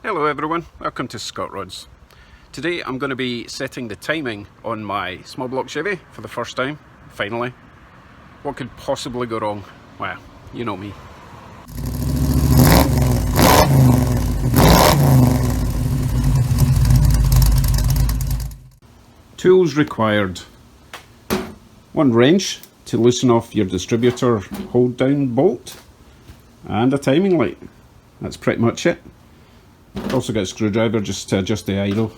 Hello everyone, welcome to Scott Rods. Today I'm going to be setting the timing on my small block Chevy for the first time, finally. What could possibly go wrong? Well, you know me. Tools required. One wrench to loosen off your distributor hold down bolt and a timing light. That's pretty much it. Also got a screwdriver just to adjust the idle,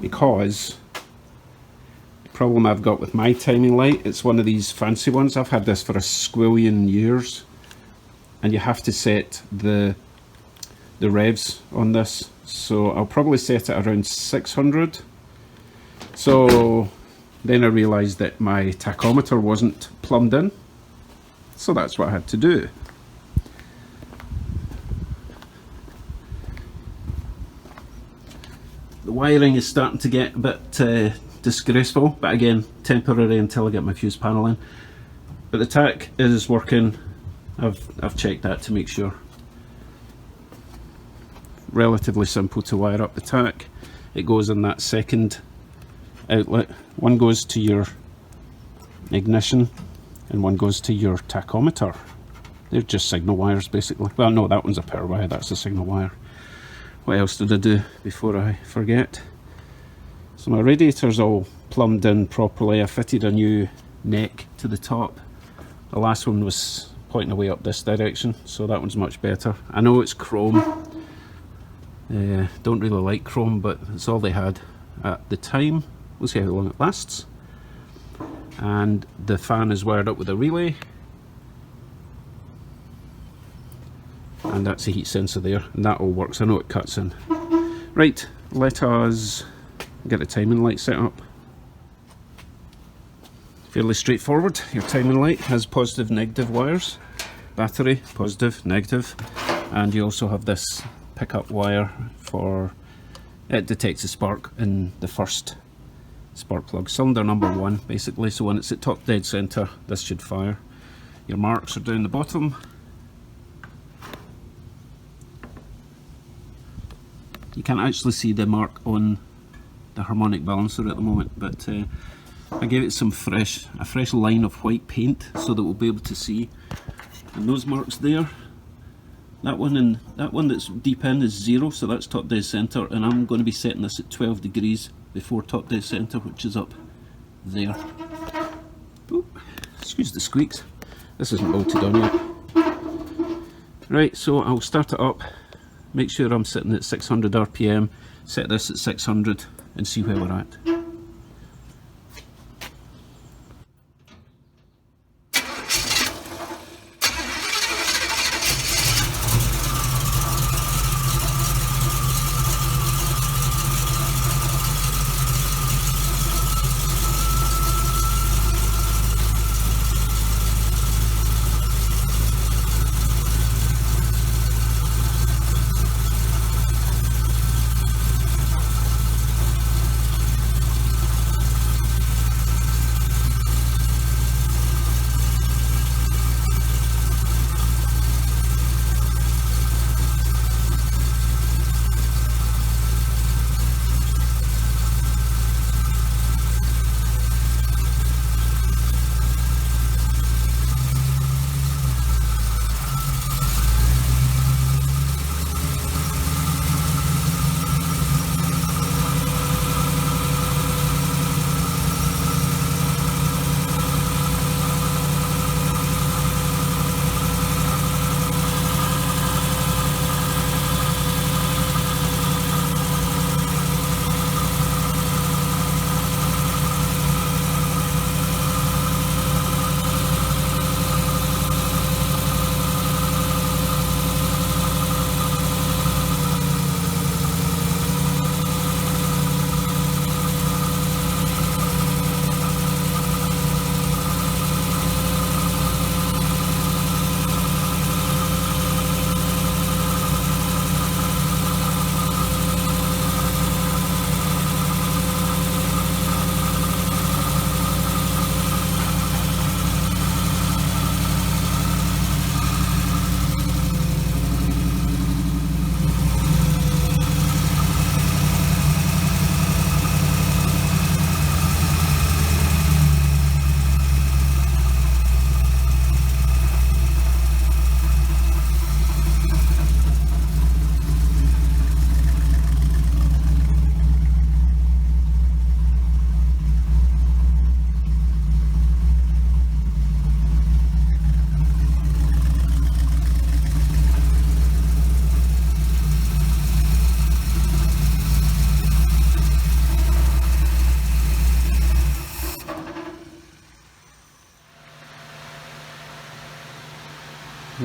because the problem I've got with my timing light, it's one of these fancy ones. I've had this for a squillion years, and you have to set the revs on this, so I'll probably set it around 600. So then I realised that my tachometer wasn't plumbed in, so that's what I had to do. The wiring is starting to get a bit disgraceful, but again, temporary until I get my fuse panel in. But the tack is working. I've checked that to make sure. Relatively simple to wire up the tack. It goes in that second outlet. One goes to your ignition and one goes to your tachometer. They're just signal wires basically. Well, no, that one's a power wire, that's a signal wire. What else did I do before I forget? So my radiator's all plumbed in properly. I fitted a new neck to the top. The last one was pointing away up this direction, so that one's much better. I know it's chrome. Don't really like chrome, but it's all they had at the time. We'll see how long it lasts. And the fan is wired up with a relay. And that's a heat sensor there, and that all works. I know it cuts in. Right, let us get the timing light set up. Fairly straightforward. Your timing light has positive, negative wires. Battery, positive, negative. And you also have this pickup wire for, it detects a spark in the first spark plug. Cylinder number 1 basically, so when it's at top dead center, this should fire. Your marks are down the bottom. You can't actually see the mark on the harmonic balancer at the moment, but I gave it a fresh line of white paint so that we'll be able to see. And those marks there, that one and that one that's deep in is 0, so that's top dead center, and I'm going to be setting this at 12 degrees before top dead center, which is up there. Ooh, excuse the squeaks. This isn't bolted on yet. Right, so I'll start it up. Make sure I'm sitting at 600 RPM, set this at 600 and see where we're at.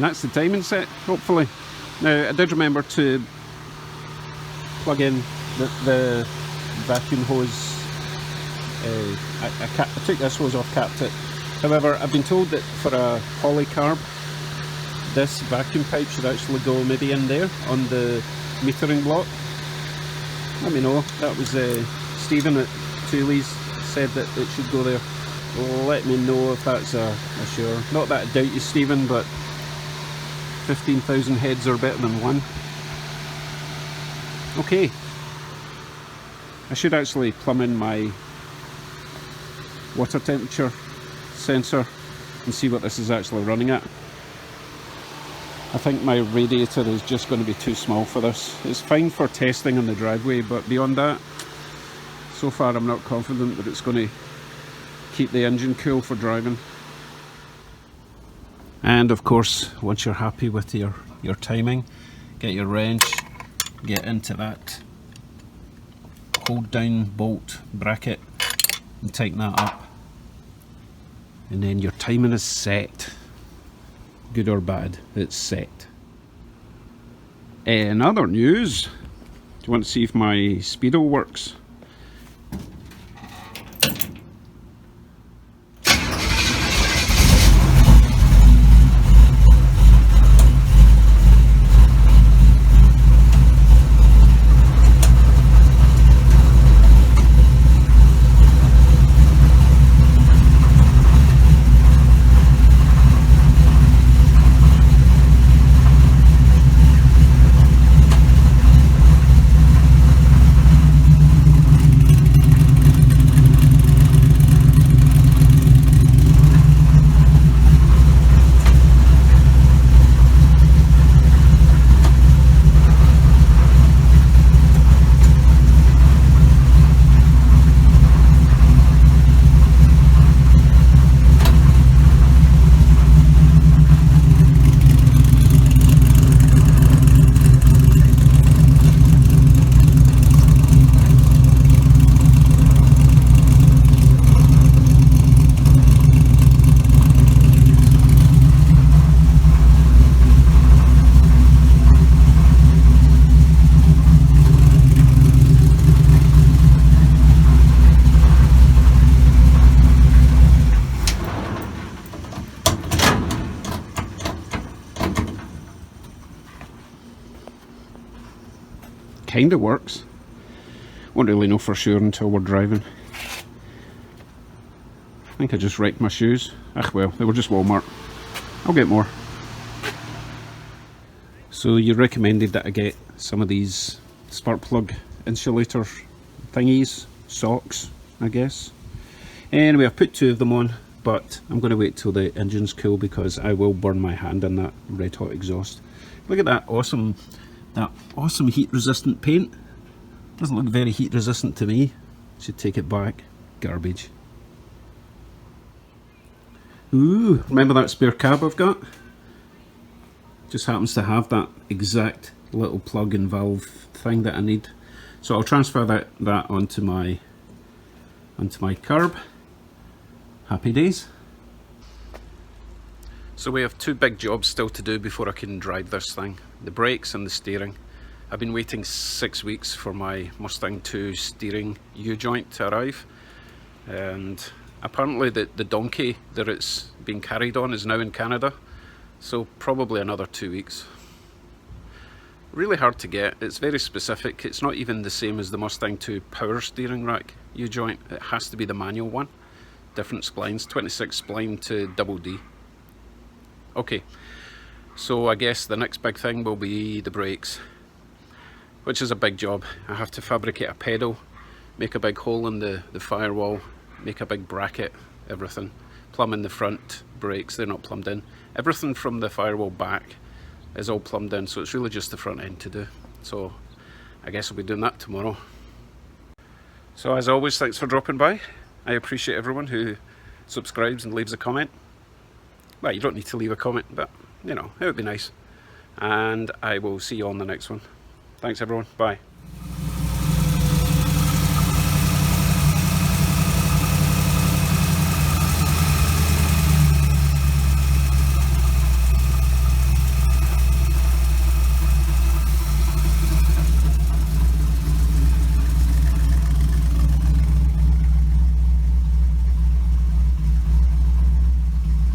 And that's the timing set, hopefully. Now, I did remember to plug in the vacuum hose. I took this hose off, capped it. However, I've been told that for a polycarb, this vacuum pipe should actually go maybe in there on the metering block. Let me know. That was Stephen at Tooley's said that it should go there. Let me know if that's a sure. Not that I doubt you, Stephen, but 15,000 heads are better than one. Okay. I should actually plumb in my water temperature sensor and see what this is actually running at. I think my radiator is just going to be too small for this. It's fine for testing in the driveway, but beyond that, so far I'm not confident that it's going to keep the engine cool for driving. And of course, once you're happy with your timing, get your wrench, get into that hold down bolt bracket and tighten that up, and then your timing is set. Good or bad, it's set. In other news, do you want to see if my speedo works? Kinda works. Won't really know for sure until we're driving. I think I just wrecked my shoes. Ach well, they were just Walmart. I'll get more. So you recommended that I get some of these spark plug insulator thingies, socks, I guess. Anyway, I've put 2 of them on, but I'm going to wait till the engine's cool because I will burn my hand on that red hot exhaust. Look at that awesome heat resistant paint. Doesn't look very heat resistant to me. Should take it back. Garbage. Ooh, remember that spare cab I've got? Just happens to have that exact little plug and valve thing that I need. So I'll transfer that onto my Carb. Happy days. So we have 2 big jobs still to do before I can drive this thing. The brakes and the steering. I've been waiting 6 weeks for my Mustang 2 steering U-joint to arrive, and apparently the donkey that it's being carried on is now in Canada, so probably another 2 weeks. Really hard to get. It's very specific. It's not even the same as the Mustang 2 power steering rack U-joint. It has to be the manual one. Different splines, 26 spline to double D. Okay, so I guess the next big thing will be the brakes, which is a big job. I have to fabricate a pedal, make a big hole in the firewall, make a big bracket, everything. Plumb in the front brakes, they're not plumbed in. Everything from the firewall back is all plumbed in, so it's really just the front end to do. So I guess I'll be doing that tomorrow. So as always, thanks for dropping by. I appreciate everyone who subscribes and leaves a comment. Well, you don't need to leave a comment, but you know, it would be nice. And I will see you on the next one. Thanks everyone, bye.